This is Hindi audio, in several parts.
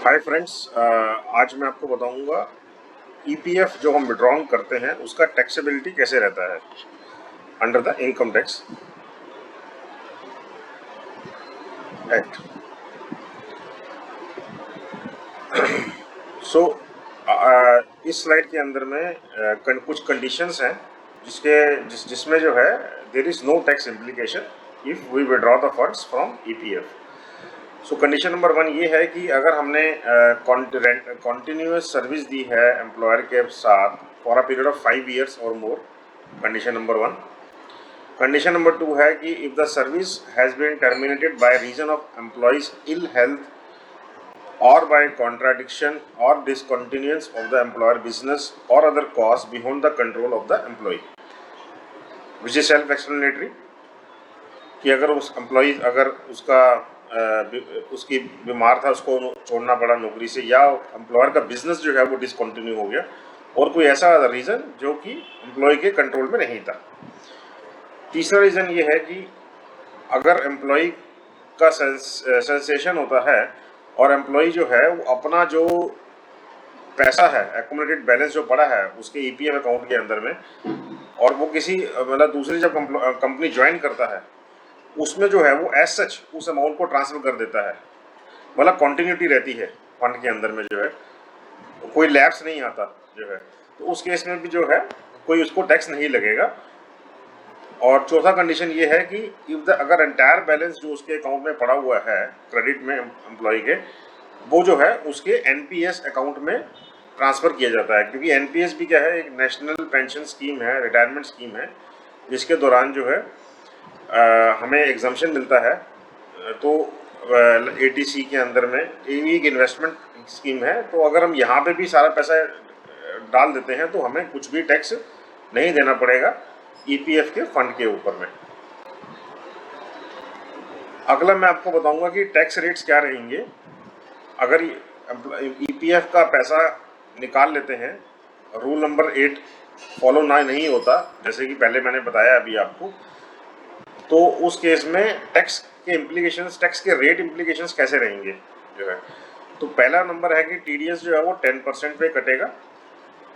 हाय फ्रेंड्स, आज मैं आपको बताऊंगा ईपीएफ जो हम विड्रॉ करते हैं उसका टैक्सेबिलिटी कैसे रहता है under the income tax act. So इस स्लाइड के अंदर में कुछ कंडीशंस हैं जिसमें जो है there is no tax implication if we withdraw the funds from EPF. So condition number 1 ये है कि अगर हमने कॉन्टिन्यूस सर्विस दी है एम्प्लॉयर के साथ for a period of 5 years or more, condition number 1। Condition number 2 है कि if the service has been terminated by reason of employee's ill health or by contradiction or discontinuance of the employer business or other cause beyond the control of the employee, which is self explanatory. कि अगर उस एम्प्लॉय उसकी बीमार था, उसको छोड़ना पड़ा नौकरी से, या एम्प्लॉयर का बिजनेस जो है वो डिसकंटिन्यू हो गया और कोई ऐसा रीज़न जो कि एम्प्लॉय के कंट्रोल में नहीं था। तीसरा रीज़न ये है कि अगर एम्प्लॉय का सेंसेशन होता है और एम्प्लॉय जो है वो अपना जो पैसा है एक्यूमुलेटेड बैलेंस जो पड़ा है उसके ईपीएफ अकाउंट के अंदर में, और वो किसी मतलब दूसरी जब कंपनी ज्वाइन करता है उसमें जो है वो एज सच उस अमाउंट को ट्रांसफर कर देता है, मतलब कंटिन्यूटी रहती है फंड के अंदर में, जो है कोई लैप्स नहीं आता जो है, तो उस केस में भी जो है कोई उसको टैक्स नहीं लगेगा। और चौथा कंडीशन ये है कि इफ द अगर एंटायर बैलेंस जो उसके अकाउंट में पड़ा हुआ है क्रेडिट में एम्प्लॉय के, वो जो है उसके एनपीएस अकाउंट में ट्रांसफ़र किया जाता है, क्योंकि एनपीएस भी क्या है, एक नेशनल पेंशन स्कीम है, रिटायरमेंट स्कीम है, जिसके दौरान जो है हमें एग्जाम्पशन मिलता है। तो एटीसी के अंदर में ये एक इन्वेस्टमेंट स्कीम है, तो अगर हम यहाँ पे भी सारा पैसा डाल देते हैं तो हमें कुछ भी टैक्स नहीं देना पड़ेगा ईपीएफ के फंड के ऊपर में। अगला मैं आपको बताऊंगा कि टैक्स रेट्स क्या रहेंगे अगर ईपीएफ का पैसा निकाल लेते हैं, रूल नंबर 8 फॉलो नहीं होता, जैसे कि पहले मैंने बताया अभी आपको, तो उस केस में टैक्स के इम्प्लीकेशंस, टैक्स के रेट इम्प्लीकेशंस कैसे रहेंगे जो है। तो पहला नंबर है कि टीडीएस जो है वो 10% पे कटेगा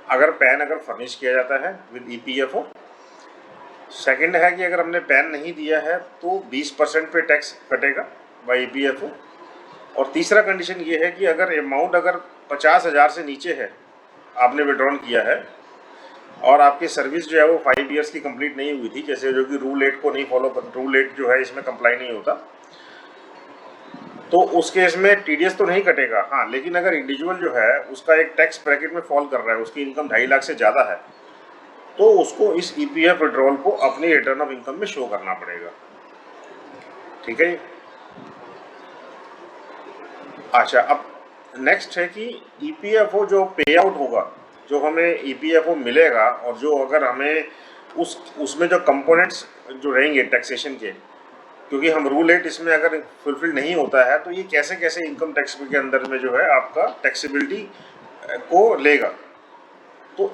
अगर पैन फर्निश किया जाता है विद ईपीएफओ। सेकंड है कि अगर हमने पैन नहीं दिया है तो 20% पे टैक्स कटेगा बाय ईपीएफओ। और तीसरा कंडीशन ये है कि अगर अमाउंट अगर 50,000 से नीचे है, आपने विड्रॉन किया है और आपकी सर्विस जो है वो 5 years की कंप्लीट नहीं हुई थी, जैसे जो कि रूल 8 को नहीं फॉलो कर, रूल 8 जो है इसमें कंप्लाई नहीं होता, तो उस केस में टीडीएस तो नहीं कटेगा। हाँ, लेकिन अगर इंडिविजुअल जो है उसका एक टैक्स ब्रैकेट में फॉल कर रहा है, उसकी इनकम 2.5 लाख से ज़्यादा है, तो उसको इस ईपीएफ विड्रॉल को अपनी रिटर्न ऑफ इनकम में शो करना पड़ेगा। ठीक है। अच्छा, अब नेक्स्ट है कि ईपीएफओ जो पे आउट होगा, जो हमें ईपीएफओ मिलेगा, और जो अगर हमें उसमें जो कंपोनेंट्स जो रहेंगे टैक्सेशन के, क्योंकि हम रूल 8 इसमें अगर फुलफिल नहीं होता है तो ये कैसे कैसे इनकम टैक्स के अंदर में जो है आपका टैक्सेबिलिटी को लेगा। तो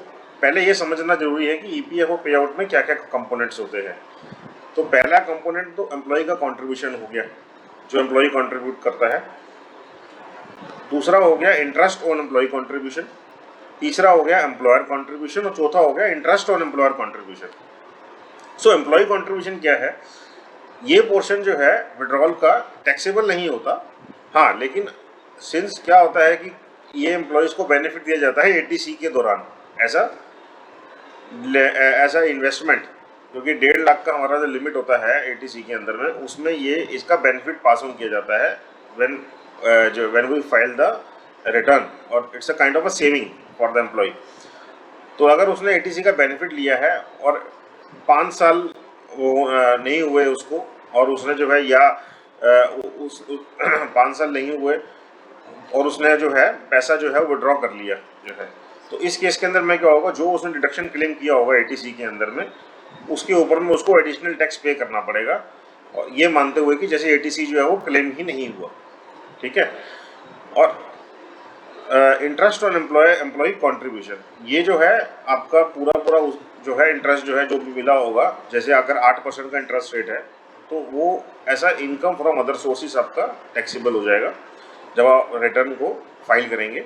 पहले ये समझना जरूरी है कि ईपीएफओ पे आउट में क्या क्या कंपोनेंट्स होते हैं। तो पहला कंपोनेंट तो एम्प्लॉय का कॉन्ट्रीब्यूशन हो गया, जो एम्प्लॉय कॉन्ट्रीब्यूट करता है। दूसरा हो गया इंटरेस्ट ऑन एम्प्लॉय कॉन्ट्रीब्यूशन। तीसरा हो गया एम्प्लॉयर कॉन्ट्रीब्यूशन, और चौथा हो गया interest on employer contribution. So employee contribution क्या है, ये पोर्शन जो है विड्रॉल का टैक्सेबल नहीं होता। हाँ, लेकिन सिंस क्या होता है कि ये एम्प्लॉयज़ को बेनिफिट दिया जाता है एटीसी के दौरान, ऐसा इन्वेस्टमेंट, क्योंकि 1.5 लाख का हमारा जो लिमिट होता है एटीसी के अंदर में, उसमें ये इसका बेनिफिट पास ऑन किया जाता है when we file the return, और it's a kind of a saving for the employ. तो अगर उसने एटीसी का बेनिफिट लिया है और 5 साल वो नहीं हुए उसको, और उसने जो है या 5 साल नहीं हुए और उसने जो है पैसा जो है विड्रॉ कर लिया जो है, तो इस केस के अंदर में क्या होगा, जो उसने डिडक्शन क्लेम किया होगा एटीसी के अंदर में, उसके ऊपर में उसको एडिशनल टैक्स पे करना पड़ेगा, और ये मानते हुए कि जैसे एटीसी जो है वो क्लेम ही नहीं हुआ। ठीक है। और इंटरेस्ट ऑन एम्प्लॉय कॉन्ट्रीब्यूशन, ये जो है आपका पूरा जो है इंटरेस्ट जो है जो भी मिला होगा, जैसे अगर 8% का इंटरेस्ट रेट है तो वो ऐसा इनकम फ्रॉम अदर सोर्सेज आपका टैक्सेबल हो जाएगा जब आप रिटर्न को फाइल करेंगे।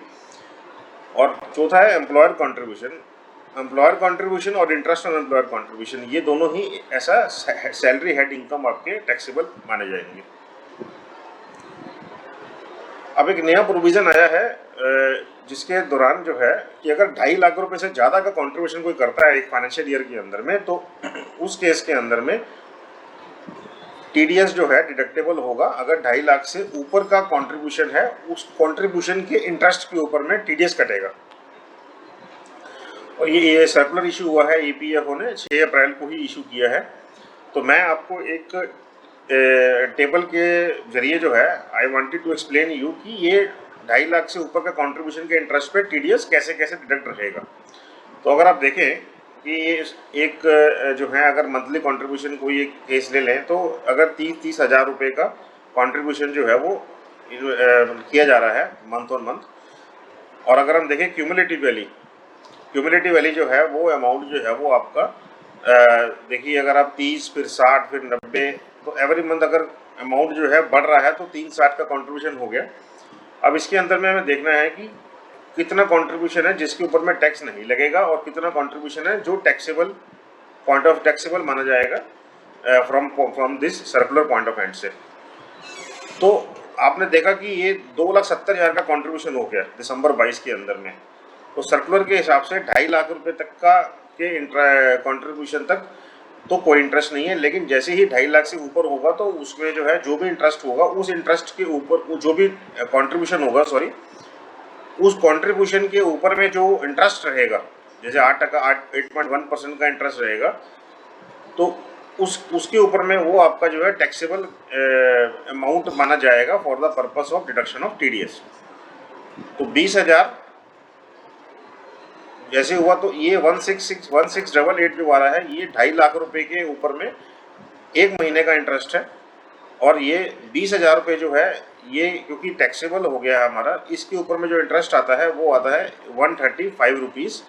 और चौथा है एम्प्लॉयर कंट्रीब्यूशन। एम्प्लॉयर कंट्रीब्यूशन और इंटरेस्ट ऑन एम्प्लॉयर कंट्रीब्यूशन, ये दोनों ही ऐसा सैलरी हेड इनकम आपके टैक्सेबल माने जाएंगे। अब एक नया प्रोविज़न आया है जिसके दौरान जो है कि अगर 2.5 लाख रुपए से ज़्यादा का कंट्रीब्यूशन कोई करता है एक फाइनेंशियल ईयर के अंदर में, तो उस केस के अंदर में टीडीएस जो है डिडक्टेबल होगा। अगर 2.5 लाख से ऊपर का कंट्रीब्यूशन है, उस कंट्रीब्यूशन के इंटरेस्ट के ऊपर में टीडीएस कटेगा। और ये सर्कुलर इशू हुआ है, ईपीएफओ ने 6 अप्रैल को ही इशू किया है। तो मैं आपको एक टेबल के जरिए जो है I wanted to explain you कि ये 2.5 लाख से ऊपर का कंट्रीब्यूशन के इंटरेस्ट पे टीडीएस कैसे कैसे डिडक्ट रहेगा। तो अगर आप देखें कि एक जो है अगर मंथली कंट्रीब्यूशन कोई एक केस ले लें, तो अगर 30 हज़ार रुपये का कंट्रीब्यूशन जो है वो किया जा रहा है मंथ ऑन मंथ, और अगर हम देखें क्यूमुलेटिव वैली जो है वो अमाउंट जो है वो आपका देखिए, अगर आप 30 फिर 60 फिर 90, तो एवरी मंथ अगर अमाउंट जो है बढ़ रहा है तो 360 का कंट्रीब्यूशन हो गया। अब इसके अंदर में हमें देखना है कि कितना कंट्रीब्यूशन है जिसके ऊपर में टैक्स नहीं लगेगा और कितना कंट्रीब्यूशन है जो टैक्सेबल पॉइंट ऑफ टैक्सेबल माना जाएगा from this circular point of and से। तो आपने देखा कि ये 2,70,000 का कंट्रीब्यूशन हो गया दिसंबर 22 के अंदर में। तो सर्कुलर के हिसाब से 2.5 लाख रुपए तक का के कंट्रीब्यूशन तक तो कोई इंटरेस्ट नहीं है, लेकिन जैसे ही 2.5 लाख से ऊपर होगा तो उसमें जो है जो भी इंटरेस्ट होगा उस इंटरेस्ट के ऊपर जो भी कंट्रीब्यूशन होगा उस कंट्रीब्यूशन के ऊपर में जो इंटरेस्ट रहेगा, जैसे 8.1% का इंटरेस्ट रहेगा, तो उसके ऊपर में वो आपका जो है टैक्सेबल अमाउंट माना जाएगा for the purpose of deduction of TDS. तो 20,000 जैसे हुआ तो ये 1688 जो आ रहा है, ये 2.5 लाख रुपए के ऊपर में एक महीने का इंटरेस्ट है। और ये 20,000 रुपये जो है ये क्योंकि टैक्सेबल हो गया है हमारा, इसके ऊपर में जो इंटरेस्ट आता है वो आता है 135 रुपीज़,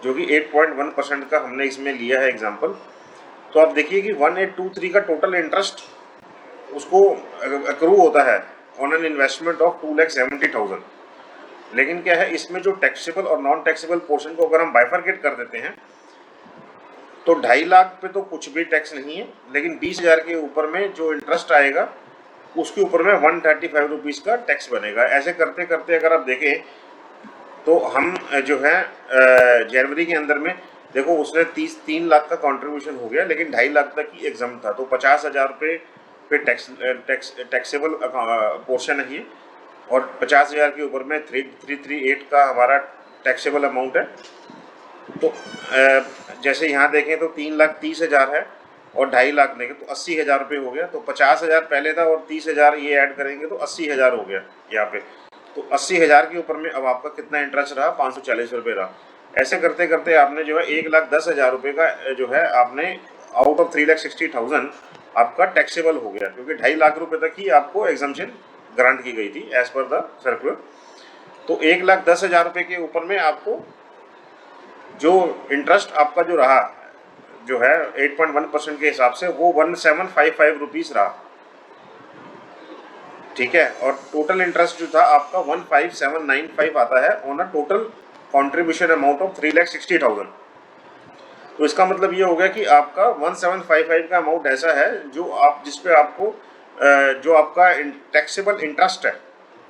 जो कि 8.1% का हमने इसमें लिया है एग्जाम्पल। तो आप देखिए कि 1823 का टोटल इंटरेस्ट उसको अक्रू होता है ऑन एन इन्वेस्टमेंट ऑफ 2,70,000। लेकिन क्या है, इसमें जो टैक्सेबल और नॉन टैक्सेबल पोर्शन को अगर हम बाइफरकेट कर देते हैं तो 2.5 लाख पे तो कुछ भी टैक्स नहीं है, लेकिन 20,000 के ऊपर में जो इंटरेस्ट आएगा उसके ऊपर में 135 रुपीज़ का टैक्स बनेगा। ऐसे करते करते अगर आप देखें तो हम जो है जनवरी के अंदर में देखो उसने 3 लाख का कंट्रीब्यूशन हो गया, लेकिन 2.5 लाख तक ही एग्जाम था, तो 50,000 रुपये पे टैक्सेबल पोर्शन है और 50,000 के ऊपर में 338 का हमारा टैक्सेबल अमाउंट है। तो जैसे यहाँ देखें तो 3,30,000 है और 2.5 लाख देखें तो 80,000 रुपये हो गया। तो 50,000 पहले था और 30,000 ये ऐड करेंगे तो 80,000 हो गया यहाँ पे। तो 80,000 के ऊपर में अब आपका कितना इंटरेस्ट रहा, 540 रुपये रहा। ऐसे करते करते आपने जो है 1,10,000 रुपये का जो है आपने आउट ऑफ 3,60,000 आपका टैक्सेबल हो गया, क्योंकि 2.5 लाख रुपये तक ही आपको एग्जम्पशन ग्रांट की गई थी एज पर द सर्कुलर। तो 1,10,000 रुपये के ऊपर में आपको जो इंटरेस्ट आपका जो रहा जो है 8.1% के हिसाब से वो 1,755 रुपीज़ रहा, ठीक है। और टोटल इंटरेस्ट जो था आपका 1,5795 आता है on a total contribution amount of 3,60,000। तो इसका मतलब ये हो गया कि आपका 1,755 का अमाउंट ऐसा है जो आप जिसपे आपको जो आपका टैक्सेबल इंटरेस्ट है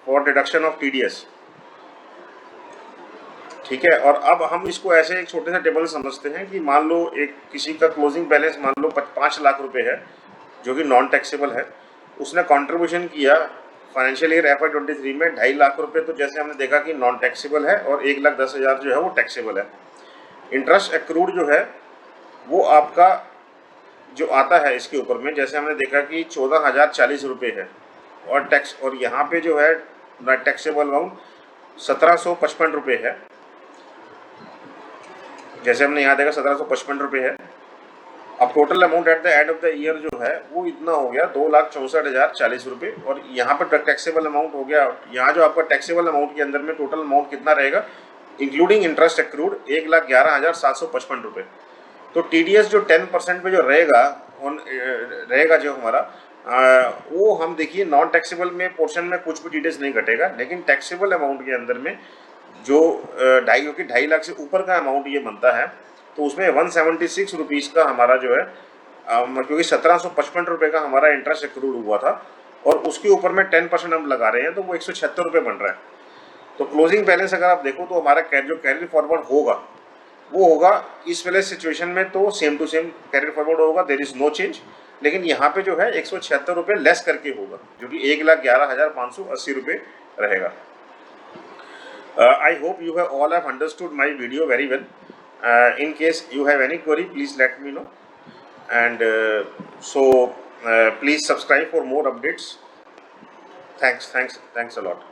फॉर डिडक्शन ऑफ टीडीएस, ठीक है। और अब हम इसको ऐसे एक छोटे से टेबल समझते हैं कि मान लो एक किसी का क्लोजिंग बैलेंस मान लो 5 लाख रुपए है जो कि नॉन टैक्सेबल है, उसने कंट्रीब्यूशन किया फाइनेंशियल ईयर FY23 में 2.5 लाख रुपए, तो जैसे हमने देखा कि नॉन टैक्सेबल है और 1,10,000 जो है वो टैक्सेबल है। इंटरेस्ट एक्रूड जो है वो आपका जो आता है इसके ऊपर में, जैसे हमने देखा कि 14,040 रुपये है और टैक्स, और यहाँ पे जो है टैक्सेबल अमाउंट 1,755 रुपये है। जैसे हमने यहाँ देखा 1,755 रुपये है। अब total amount at the end of the year जो है वो इतना हो गया 2,64,040 रुपये, और यहाँ पर टैक्सेबल अमाउंट हो गया। यहाँ जो आपका टैक्सेबल अमाउंट के अंदर में टोटल अमाउंट कितना रहेगा इंक्लूडिंग इंटरेस्ट एक्रूड 1,11,755 रुपये। तो टीडीएस जो 10% पे जो रहेगा जो हमारा वो हम देखिए नॉन टैक्सेबल में पोर्शन में कुछ भी डिटेल्स नहीं घटेगा, लेकिन टैक्सेबल अमाउंट के अंदर में जो 2.5 लाख से ऊपर का अमाउंट ये बनता है, तो उसमें 176 रुपीज़ का हमारा जो है क्योंकि 1755 रुपये का हमारा इंटरेस्ट एक्रूड हुआ था और उसके ऊपर में 10% हम लगा रहे हैं, तो वो 176 रुपये बन रहा है। तो क्लोजिंग बैलेंस अगर आप देखो तो हमारा जो कैरी फॉरवर्ड होगा वो होगा इस वाले सिचुएशन में, तो same to same carry forward होगा, देर इज़ नो चेंज। लेकिन यहाँ पे जो है 176 रुपये लेस करके होगा, जो कि 1,11,580 रुपये रहेगा। I hope you have all have understood my video very well. In case you have any query, please let me know. And please subscribe for more updates. Thanks a lot.